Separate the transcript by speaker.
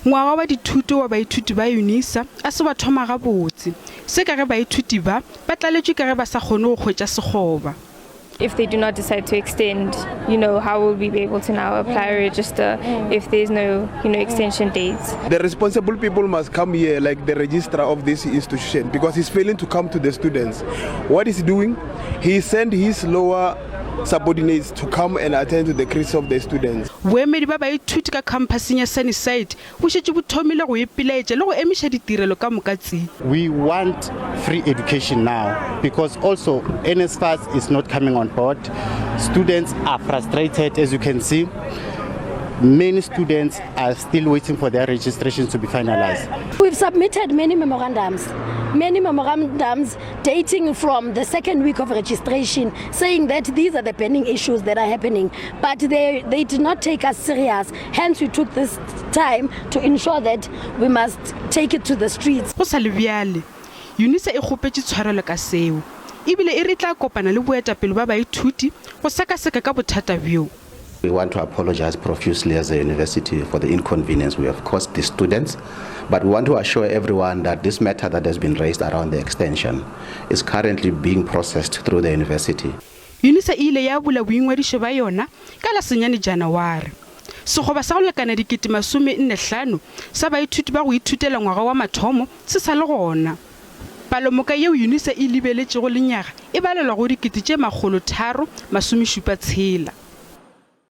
Speaker 1: Ngwaga wa dithuto wa baithuti ba Unisa a se wa thoma gabotse se ka ge baithuti ba tlaletšwe ka ge ba sa kgone go hwetša sekgoba.
Speaker 2: If they do not decide to extend, how will we be able to now apply a register if there's no, extension dates?
Speaker 3: The responsible people must come here, like the registrar of this institution, because he's failing to come to the students. What is he doing? He sent his lower subordinates to come and attend to the case of the students.
Speaker 1: Boemedi ba baithuti ka khamphaseng ya Sunnyside bo šetše bo thomile go ipiletša le go emiša ditirelo ka moka tsi.
Speaker 4: We want free education now because also NSFAS is not coming on board. Students are frustrated, as you can see. Many students are still waiting for their registration to be finalized.
Speaker 5: We've submitted many memorandums dating from the second week of registration, saying that these are the pending issues that are happening, but they did not take us serious. Hence, we took this time to ensure that we must take it to the streets.
Speaker 1: Go sa le bjale, Unisa e kgopetše tshwarelo ka seo, ebile e re tla kopana le boetapele ba baithuti go sekaseka ka bothata bjo.
Speaker 6: We want to apologize profusely as a university for the inconvenience we have caused the students, but we want to assure everyone that this matter that has been raised around the extension is currently being processed through the university.
Speaker 1: Unisa ile ya bula boingwadišo ba yona ka la senyane Janawari. Sekgoba sa go lekana 45 sa baithuti ba go ithutela ngwaga wa mathomo se sa le gona. Palomoka yeo Unisa e lebeletšego lenyaga e balelwa go 376.